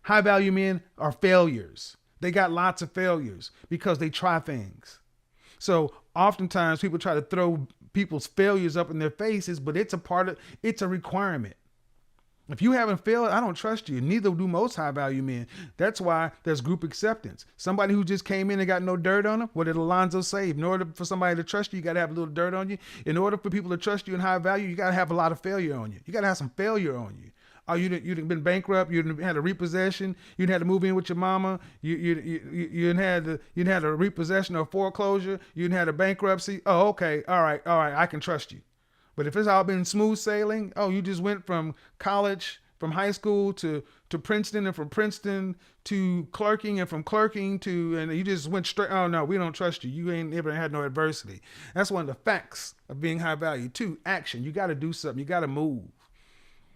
High value men are failures. They got lots of failures because they try things. So oftentimes people try to throw people's failures up in their faces, but it's a requirement. If you haven't failed, I don't trust you. Neither do most high value men. That's why there's group acceptance. Somebody who just came in and got no dirt on them, what did Alonzo say? In order for somebody to trust you, you got to have a little dirt on you. In order for people to trust you in high value, you got to have a lot of failure on you. You got to have some failure on you. Oh, you'd been bankrupt. You'd had a repossession. You'd had to move in with your mama. You had a repossession or foreclosure. You'd had a bankruptcy. Oh, okay, all right. I can trust you. But if it's all been smooth sailing, oh, you just went from college, from high school to Princeton, and from Princeton to clerking, and from clerking and you just went straight. Oh no, we don't trust you. You ain't ever had no adversity. That's one of the facts of being high value. 2, action. You got to do something. You got to move.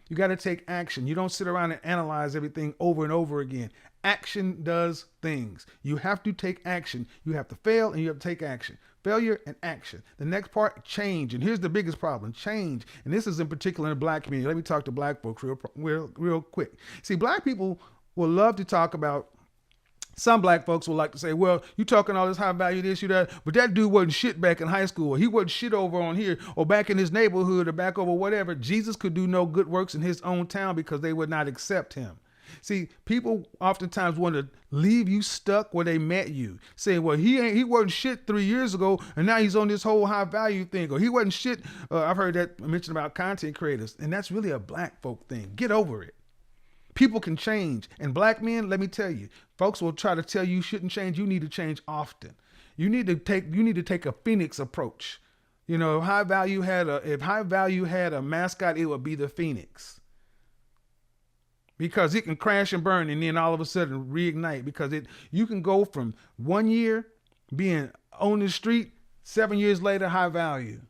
You got to take action. You don't sit around and analyze everything over and over again. Action does things. You have to take action. You have to fail and you have to take action. Failure and action. The next part, change. And here's the biggest problem, change. And this is in particular in the black community. Let me talk to black folks real quick. See, black people will love to talk about, some black folks will like to say, well, you talking all this high value, this, you that, but that dude wasn't shit back in high school. Or he wasn't shit over on here or back in his neighborhood or back over whatever. Jesus could do no good works in his own town because they would not accept him. See, people oftentimes want to leave you stuck where they met you, saying, well, he wasn't shit 3 years ago, and now he's on this whole high value thing, or he wasn't shit. I've heard that mentioned about content creators, and that's really a black folk thing. Get over it. People can change, and black men, let me tell you, folks will try to tell you shouldn't change. You need to change often. You need to take a phoenix approach. You know, if high value had a mascot, it would be the phoenix. Because it can crash and burn and then all of a sudden reignite, because you can go from 1 year being on the street, 7 years later, high value.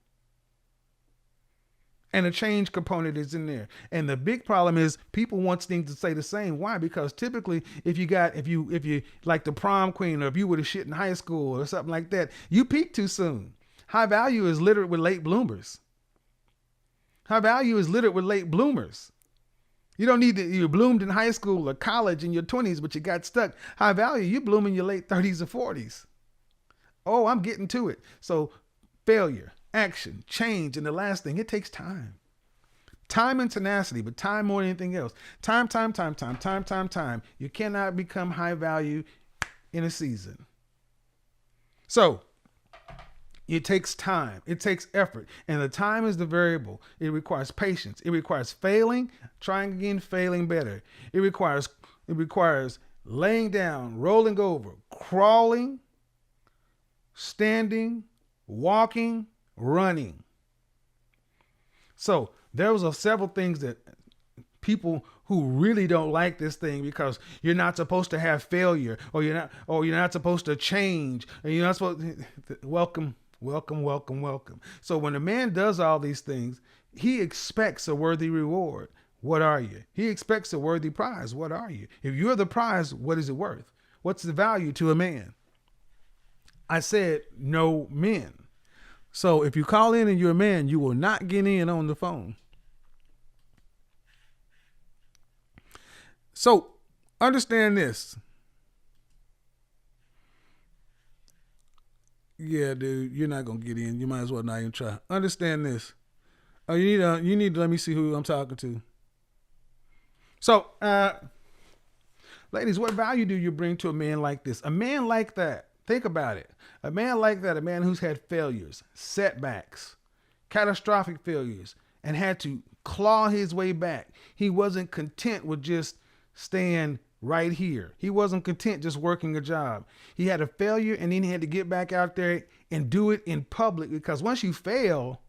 And a change component is in there. And the big problem is people want things to stay the same. Why? Because typically if you like the prom queen, or if you were the shit in high school or something like that, you peak too soon. High value is littered with late bloomers. High value is littered with late bloomers. You don't need to, you bloomed in high school or college in your 20s, but you got stuck. High value, you bloom in your late 30s or 40s. Oh, I'm getting to it. So failure, action, change, and the last thing, it takes time. Time and tenacity, but time more than anything else. Time. You cannot become high value in a season. So it takes time. It takes effort. And the time is the variable. It requires patience. It requires failing, trying again, failing better. It requires laying down, rolling over, crawling, standing, walking, running. So there was several things that people who really don't like this thing, because you're not supposed to have failure, or you're not supposed to change, and you're not supposed to, welcome. So when a man does all these things, he expects a worthy reward. What are you? He expects a worthy prize. What are you? If you're the prize, what is it worth? What's the value to a man? I said no men. So if you call in and you're a man, you will not get in on the phone. So understand this. Yeah, dude, you're not gonna get in. You might as well not even try. Understand this. Oh, you need to let me see who I'm talking to. So, ladies, what value do you bring to a man like this? A man like that. Think about it. A man like that, a man who's had failures, setbacks, catastrophic failures, and had to claw his way back. He wasn't content with just staying right here. He wasn't content just working a job. He had a failure, and then he had to get back out there and do it in public, because once you fail,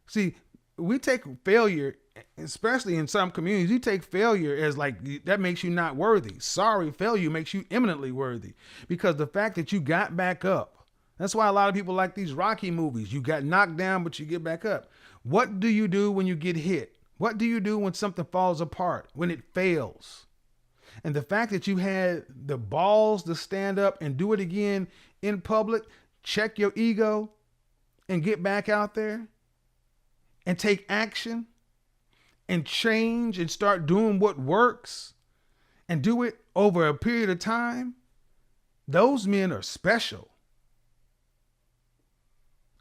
see, we take failure, especially in some communities, you take failure as like, that makes you not worthy. Sorry, failure makes you eminently worthy, because the fact that you got back up. That's why a lot of people like these Rocky movies. You got knocked down, but you get back up. What do you do when you get hit? What do you do when something falls apart, when it fails? And the fact that you had the balls to stand up and do it again in public, check your ego and get back out there and take action and change and start doing what works and do it over a period of time, those men are special.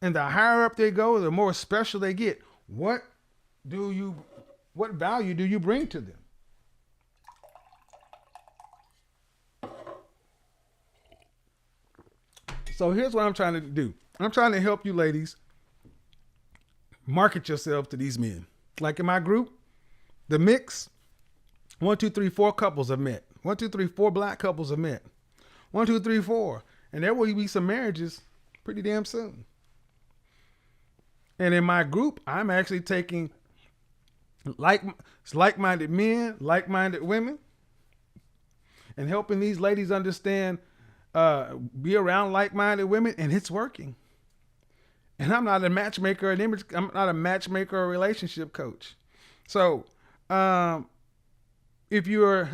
And the higher up they go, the more special they get. Do you what value do you bring to them? So here's what I'm trying to do. I'm trying to help you ladies market yourself to these men. Like in my group, the mix, 1, 2, 3, 4 couples have met. 1, 2, 3, 4 black couples have met. 1, 2, 3, 4. And there will be some marriages pretty damn soon. And in my group, I'm actually taking like-minded men, like-minded women, and helping these ladies understand, be around like-minded women, and it's working. And I'm not a matchmaker, I'm not a matchmaker or relationship coach. So, if you're,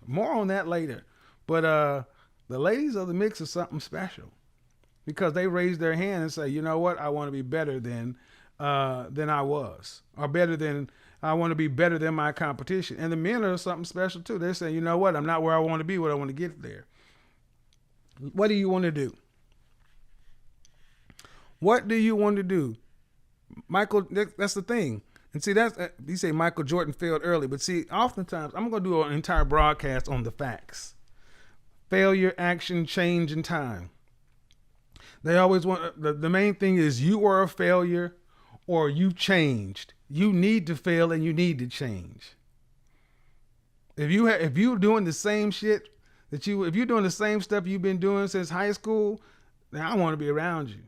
more on that later. But the ladies of the mix are something special because they raise their hand and say, you know what, I want to be better than I was, or I want to be better than my competition. And the men are something special too. They're saying, you know what, I'm not where I want to be, but I want to get there. What do you want to do? What do you want to do? Michael, that's the thing. And see, you say Michael Jordan failed early, but see, oftentimes, I'm going to do an entire broadcast on the facts. Failure, action, change, and time. They always want, the main thing is you are a failure or you changed. You need to fail and you need to change. If you're doing the same shit if you're doing the same stuff you've been doing since high school, then I want to be around you.